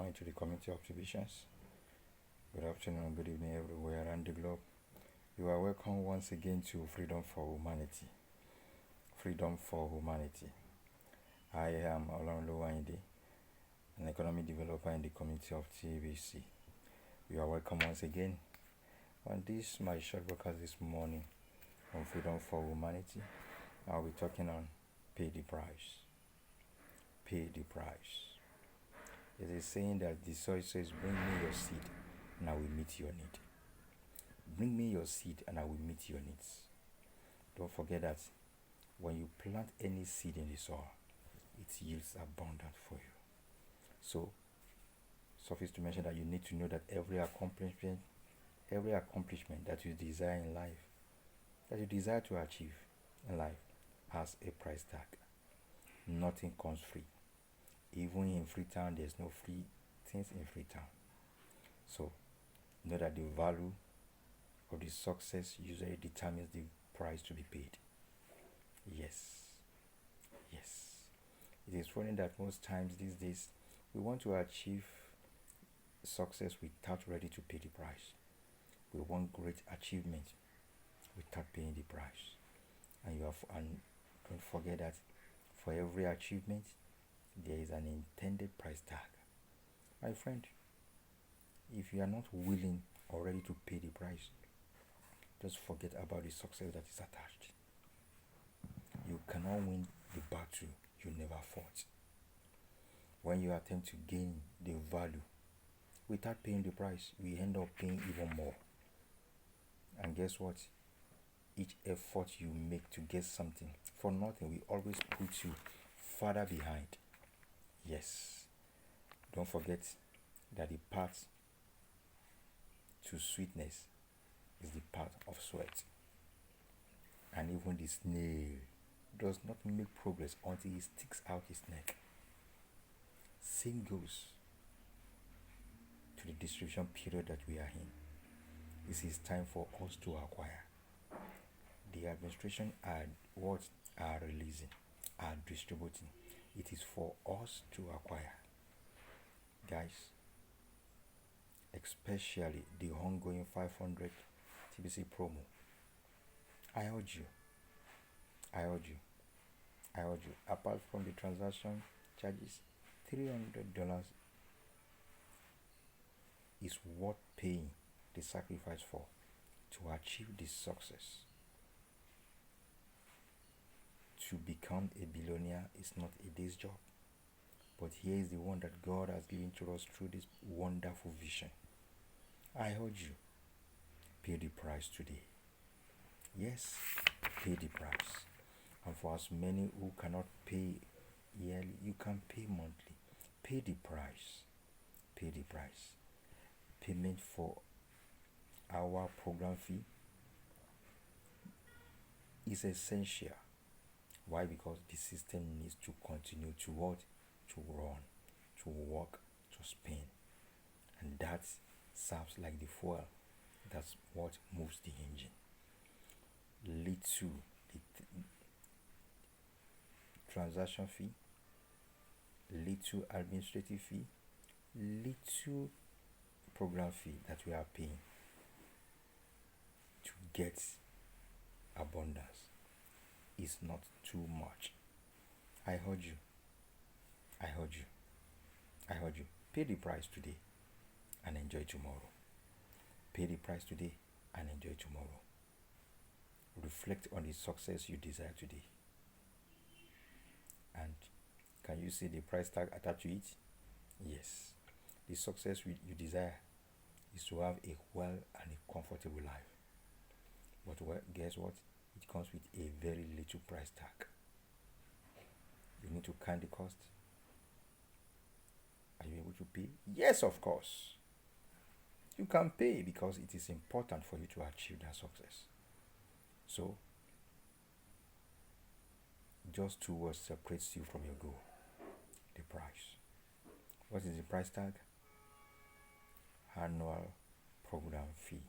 morning to the community observations. Good afternoon, good evening everywhere around the globe. You are welcome once again to Freedom for Humanity. Freedom for Humanity. I am Olonlo Wande, an economic developer in the community of TVC. You are welcome once again on this my short broadcast this morning on Freedom for Humanity. I'll be talking on pay the price. Pay the price. It is saying that the soil says, bring me your seed and I will meet your need. Bring me your seed and I will meet your needs. Don't forget that when you plant any seed in the soil, it yields abundance for you. So, suffice to mention that you need to know that every accomplishment that you desire in life, that you desire to achieve in life, has a price tag. Nothing comes free. Even in Freetown, there's no free things in Freetown. So, know that the value of the success usually determines the price to be paid. Yes. It is funny that most times these days, we want to achieve success without ready to pay the price. We want great achievement without paying the price. And don't forget that for every achievement, there is an intended price tag. My friend, if you are not willing or ready to pay the price, just forget about the success that is attached. You cannot win the battle you never fought. When you attempt to gain the value without paying the price, we end up paying even more. And guess what? Each effort you make to get something for nothing will always put you further behind. Yes. Don't forget that the path to sweetness is the path of sweat. And even the snail does not make progress until he sticks out his neck. Same goes to the distribution period that we are in. This is time for us to acquire. The administration are releasing, are distributing. It is for us to acquire. Guys, especially the ongoing 500 TBC promo. I urge you. Apart from the transaction charges, $300 is worth paying the sacrifice for to achieve this success. To become a billionaire is not a day's job, but here is the one that God has given to us through this wonderful vision. I urge you, pay the price today. Yes, pay the price. And for as many who cannot pay yearly, you can pay monthly. Pay the price. Pay the price. Payment for our program fee is essential. Why? Because the system needs to continue to what? To run, to work, to spin. And that serves like the fuel. That's what moves the engine. Lead to the transaction fee, lead to administrative fee, lead to program fee that we are paying to get abundance is not too much. I heard you. Pay the price today and enjoy tomorrow. Pay the price today and enjoy tomorrow. Reflect on the success you desire today. And can you see the price tag attached to it? Yes. The success you desire is to have a well and a comfortable life. But guess what? It comes with a very little price tag. You need to count the cost. Are you able to pay? Yes, of course. You can pay because it is important for you to achieve that success. So, just two words separates you from your goal. The price. What is the price tag? Annual program fee.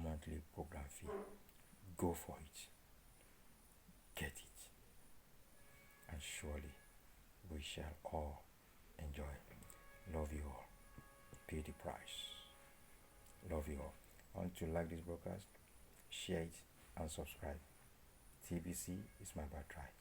Monthly program fee. Go for it. Get it. And surely we shall all enjoy. Love you all. price. Love you all. I want to like this broadcast, share it, and subscribe. TBC is my birthright.